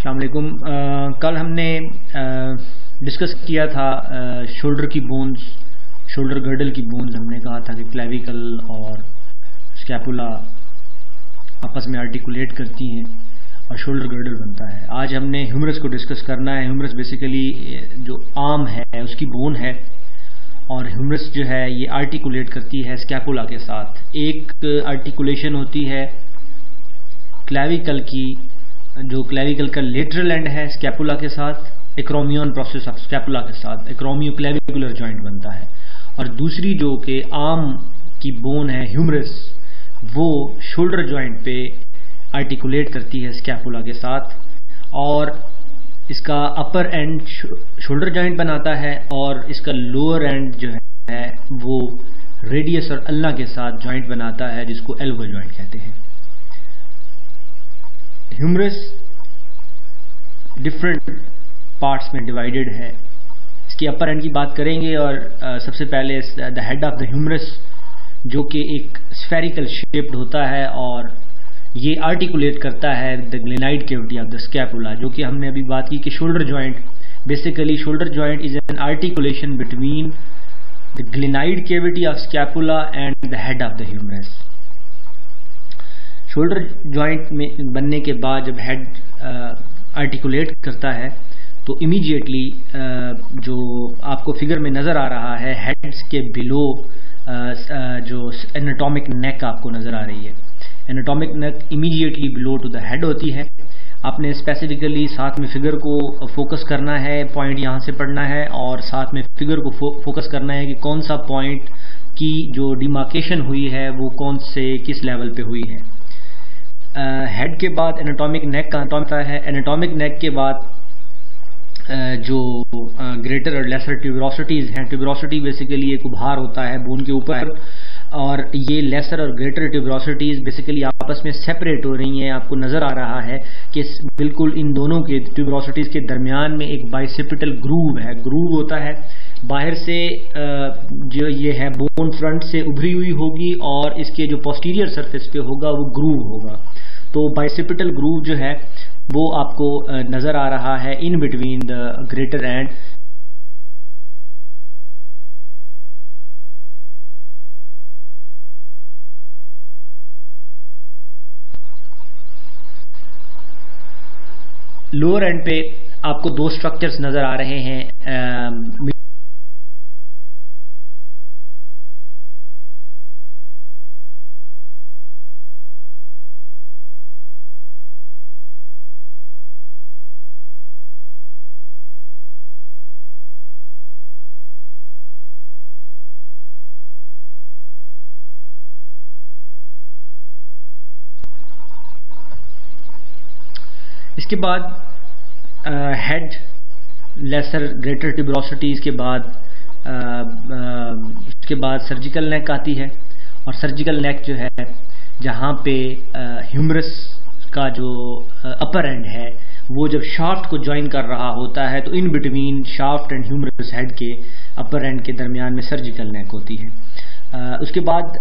अस्सलाम वालेकुम। कल हमने डिस्कस किया था शोल्डर की बोन्स, शोल्डर गर्डल की बोन्स। हमने कहा था कि क्लेविकल और स्कैपुला आपस में आर्टिकुलेट करती हैं और शोल्डर गर्डल बनता है। आज हमने ह्यूमरस को डिस्कस करना है। ह्यूमरस बेसिकली जो आर्म है उसकी बोन है और ह्यूमरस जो है ये आर्टिकुलेट करती है स्कैपुला के साथ। एक आर्टिकुलेशन होती है क्लेविकल की, जो क्लेविकल का लेटरल एंड है स्कैपुला के साथ, एक्रोमियन प्रोसेस ऑफ स्कैपुला के साथ एक्रोमियो क्लेविकुलर जॉइंट बनता है। और दूसरी जो कि आर्म की बोन है ह्यूमरस, वो शोल्डर जॉइंट पे आर्टिकुलेट करती है स्कैपुला के साथ और इसका अपर एंड शोल्डर जॉइंट बनाता है और इसका लोअर एंड जो है वो रेडियस और अल्ना के साथ जॉइंट बनाता है, जिसको एल्बो जॉइंट कहते हैं। ह्यूमरस डिफरेंट पार्ट्स में डिवाइडेड है। इसकी अपर एंड की बात करेंगे और सबसे पहले the head of the humerus, जो कि एक स्फेरिकल शेप्ड होता है और ये आर्टिकुलेट करता है the glenoid cavity of the scapula, जो कि हमने अभी बात की कि shoulder joint, basically shoulder joint is an articulation between the glenoid cavity of scapula and the head of the humerus. Shoulder joint में बनने के बाद जब हेड आर्टिकुलेट करता है तो इमीडिएटली जो आपको फिगर में नज़र आ रहा है, हेड्स के बिलो जो एनाटॉमिक नेक आपको नज़र आ रही है, anatomic neck immediately below to the head होती है। आपने स्पेसिफिकली साथ में फिगर को फोकस करना है, पॉइंट यहाँ से पढ़ना है और साथ में फिगर को फोकस करना है कि कौन सा पॉइंट की जो डिमार्केशन हुई है वो कौन से किस लेवल पे हुई है। हेड के बाद एनाटॉमिक नेक का आता है। एनाटॉमिक नेक के बाद जो ग्रेटर और लेसर ट्यूबरोसिटीज़ हैं, ट्यूबरोसिटी बेसिकली एक उभार होता है बोन के ऊपर और ये लेसर और ग्रेटर ट्यूबरोसिटीज़ बेसिकली आपस में सेपरेट हो रही हैं। आपको नज़र आ रहा है कि बिल्कुल इन दोनों के ट्यूबरोसिटीज़ के दरमियान में एक बाइसेपिटल ग्रूव है। ग्रूव होता है बाहर से जो ये है बोन फ्रंट से उभरी हुई होगी और इसके जो पोस्टीरियर सरफेस पे होगा वो ग्रूव होगा। तो बाइसेपिटल ग्रूव जो है वो आपको नज़र आ रहा है in between the greater and lower and पे आपको दो स्ट्रक्चर्स नज़र आ रहे हैं। इसके बाद हेड, लेसर, ग्रेटर ट्यूबरोसिटीज़ के बाद उसके बाद सर्जिकल नेक आती है और सर्जिकल नेक जो है जहाँ पे ह्यूमरस का जो अपर एंड है वो जब शाफ्ट को ज्वाइन कर रहा होता है तो in between shaft and humerus head के अपर एंड के दरमियान में सर्जिकल नेक होती है। उसके बाद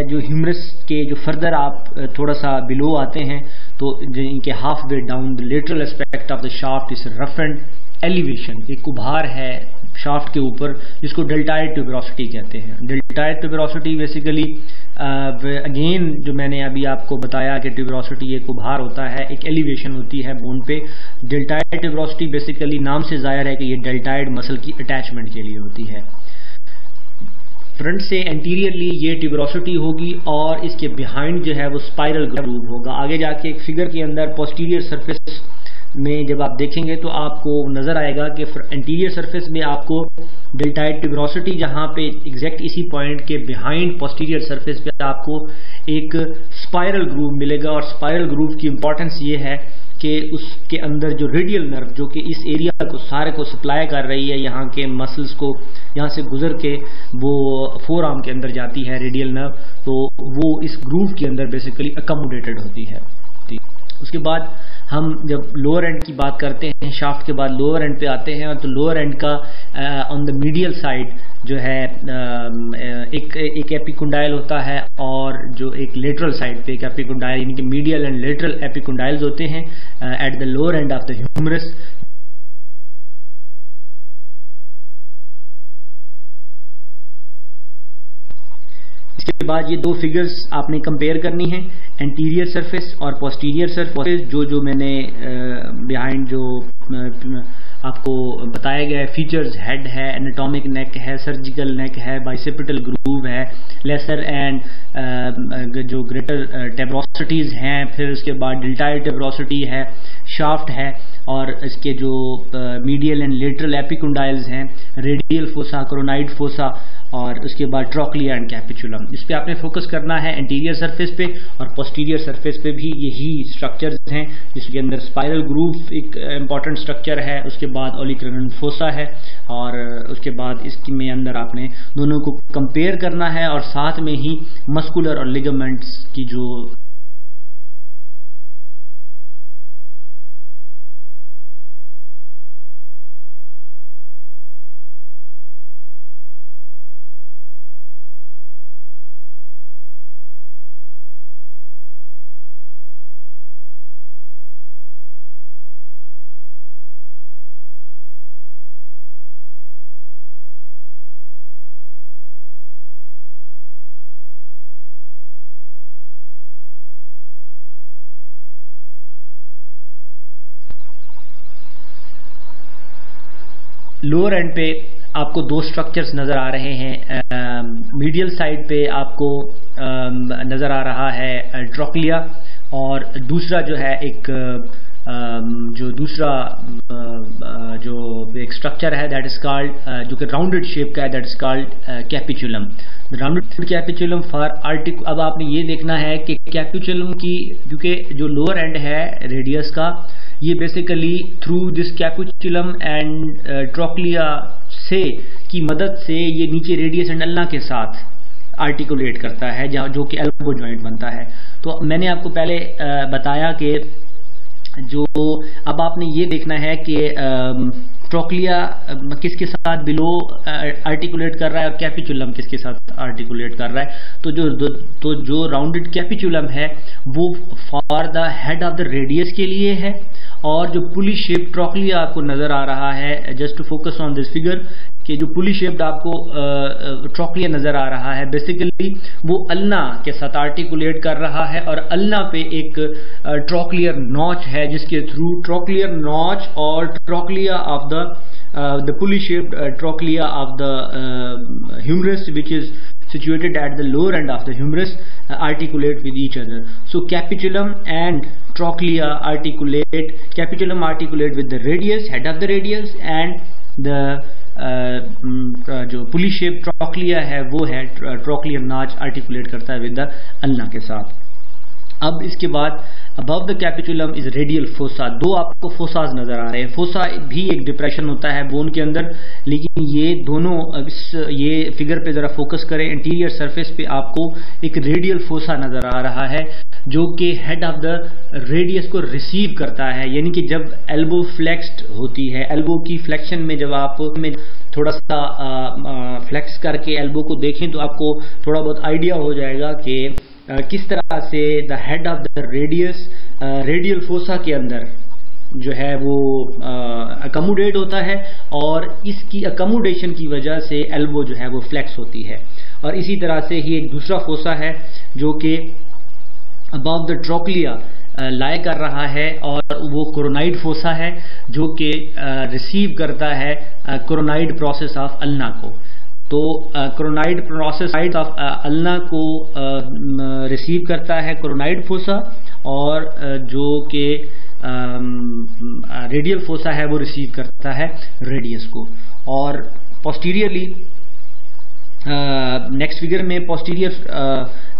जो ह्यूमरस के जो फर्दर आप थोड़ा सा बिलो आते हैं तो इनके half way down the lateral aspect of the shaft is rough and elevation, एक उभार है शाफ्ट के ऊपर जिसको डेल्टाइड ट्यूबरोसिटी कहते हैं। डेल्टाइड ट्यूबरोसिटी बेसिकली अगेन जो मैंने अभी आपको बताया कि ट्यूबरोसिटी एक उभार होता है, एक एलिवेशन होती है बोन पे। डेल्टाइड ट्यूबरोसिटी बेसिकली नाम से जाहिर है कि ये डेल्टाइड मसल की अटैचमेंट के लिए होती है। फ्रंट से एंटीरियरली ये ट्यूबरोसिटी होगी और इसके बिहाइंड जो है वो स्पाइरल ग्रूव होगा। आगे जाके एक फिगर के अंदर पोस्टीरियर सरफेस में जब आप देखेंगे तो आपको नजर आएगा कि एंटीरियर सरफेस में आपको डेल्टाइड ट्यूबरोसिटी जहां पे एग्जैक्ट इसी पॉइंट के बिहाइंड पोस्टीरियर सरफेस पे आपको एक स्पाइरल ग्रूव मिलेगा। और स्पाइरल ग्रूव की इंपॉर्टेंस ये है कि उसके अंदर जो रेडियल नर्व जो कि इस एरिया को सारे को सप्लाई कर रही है, यहाँ के मसल्स को यहाँ से गुजर के वो फोर आर्म के अंदर जाती है रेडियल नर्व, तो वो इस ग्रूव के अंदर बेसिकली अकोमोडेटेड होती है। उसके बाद हम जब लोअर एंड की बात करते हैं, शाफ्ट के बाद लोअर एंड पे आते हैं, तो लोअर एंड का ऑन द मीडियल साइड जो है एक एपिकोंडाइल होता है, और जो एक लेटरल साइड पे एक एपिकोंडाइल, यानी कि मीडियल एंड लेटरल एपिकोंडाइल्स होते हैं at the lower end of the humerus. इसके बाद ये दो फिगर्स आपने कंपेयर करनी है, एंटीरियर सरफेस और पोस्टीरियर सरफेस। जो मैंने बिहाइंड जो आपको बताया गया है फीचर्स, हेड है, एनाटॉमिक नेक है, सर्जिकल नेक है, बाइसेपिटल ग्रूव है, लेसर एंड जो ग्रेटर टेब्रोसिटीज हैं, फिर उसके बाद डिल्टाइड टेब्रोसिटी है, शाफ्ट है, और इसके जो मीडियल एंड लेटरल एपिकोंडाइल्स हैं, रेडियल फोसा, कोरोनाइड फोसा, और उसके बाद ट्रोक्लिया एंड कैपिचुलम। इस पे आपने फोकस करना है एंटीरियर सरफेस पे, और पोस्टीरियर सरफेस पे भी यही स्ट्रक्चर्स हैं, जिसके अंदर स्पाइरल ग्रूव एक इंपॉर्टेंट स्ट्रक्चर है, उसके बाद ओलिक्रनल फोसा है, और उसके बाद इसकी में अंदर आपने दोनों को कंपेयर करना है, और साथ में ही मस्कुलर और लिगामेंट्स की जो लोअर एंड पे आपको दो स्ट्रक्चर्स नज़र आ रहे हैं। मीडियल साइड पे आपको नज़र आ रहा है ट्रोक्लिया, और दूसरा जो है एक जो दूसरा जो एक स्ट्रक्चर है दैट इज कॉल्ड, जो कि राउंडेड शेप का है, that is called capitulum. Rounded capitulum for Arctic. अब आपने ये देखना है कि कैपिचुलम की, क्योंकि जो लोअर एंड है रेडियस का, ये basically through this capitulum and trochlea से की मदद से ये नीचे रेडियस एंड अल्ना के साथ आर्टिकुलेट करता है, जहाँ जो कि एल्बो जॉइंट बनता है। तो मैंने आपको पहले बताया कि जो अब आपने ये देखना है कि ट्रोक्लिया किसके साथ बिलो आर्टिकुलेट कर रहा है और कैपिचुलम किसके साथ आर्टिकुलेट कर रहा है। तो जो राउंडेड कैपिचुलम है वो for the head of the radius के लिए है, और जो पुली शेप ट्रोक्लिया आपको नजर आ रहा है, just to focus on this figure, कि जो पुली शेप्ड आपको ट्रोक्लिया नजर आ रहा है, बेसिकली वो अल्ना के साथ आर्टिकुलेट कर रहा है, और अल्ना पे एक ट्रोक्लियर नॉच है, जिसके थ्रू ट्रोक्लियर नॉच और trochlea of the pulley shaped trochlea of the humerus, which is situated at the lower end of the humerus, articulate with each other. So capitulum and trochlea articulate. Capitulum articulate with the radius, head of the radius, and the जो पुली shape trochlea है वो है trochlear notch articulate करता है with the ulna के साथ। अब इसके बाद above the capitulum is radial fossa. दो आपको फोसाज नजर आ रहे हैं। फोसा भी एक डिप्रेशन होता है बोन के अंदर, लेकिन ये दोनों ये फिगर पे जरा फोकस करें। इंटीरियर सरफेस पे आपको एक रेडियल फोसा नजर आ रहा है, जो कि हेड ऑफ द रेडियस को रिसीव करता है। यानी कि जब एल्बो फ्लेक्स्ड होती है, एल्बो की फ्लेक्शन में जब आप में थोड़ा सा फ्लेक्स करके एल्बो को देखें तो आपको थोड़ा बहुत आइडिया हो जाएगा कि किस तरह से the head of the radius radial fossa के अंदर जो है वो अकोमोडेट होता है, और इसकी अकोमोडेशन की वजह से एल्बो जो है वो फ्लेक्स होती है। और इसी तरह से ही एक दूसरा फोसा है जो कि अबव द ट्रोक्लिया लाई कर रहा है, और वो कोरोनाइड फोसा है, जो कि रिसीव करता है कोरोनाइड प्रोसेस ऑफ अल्ना को। तो कोरोनाइड प्रोसेस ऑफ अल्ना को रिसीव करता है कोरोनाइड फोसा, और जो कि रेडियल फोसा है वो रिसीव करता है रेडियस को। और पोस्टीरियरली नेक्स्ट फिगर में पोस्टीरियर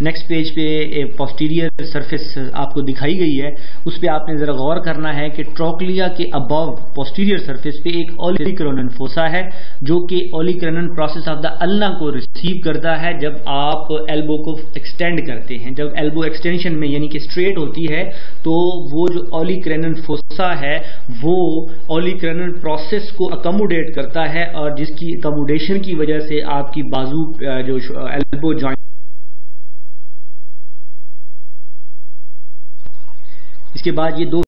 नेक्स्ट पेज पे पोस्टीरियर सरफेस आपको दिखाई गई है, उस पर आपने ज़रा गौर करना है कि ट्रोक्लिया के अबव पोस्टीरियर सरफेस पे एक ओलिक्रैनन फोसा है जो कि ओलिक्रैनन प्रोसेस ऑफ द अल्ना को रिसीव करता है जब आप एल्बो को एक्सटेंड करते हैं। जब एल्बो एक्सटेंशन में यानी कि स्ट्रेट होती है तो वो जो ओलिक्रैनन फोसा है वो ओलिक्रैनन प्रोसेस को अकोमोडेट करता है और जिसकी अकोमोडेशन की वजह से आपकी बाजू जो एल्बो जॉइंट, इसके बाद ये दो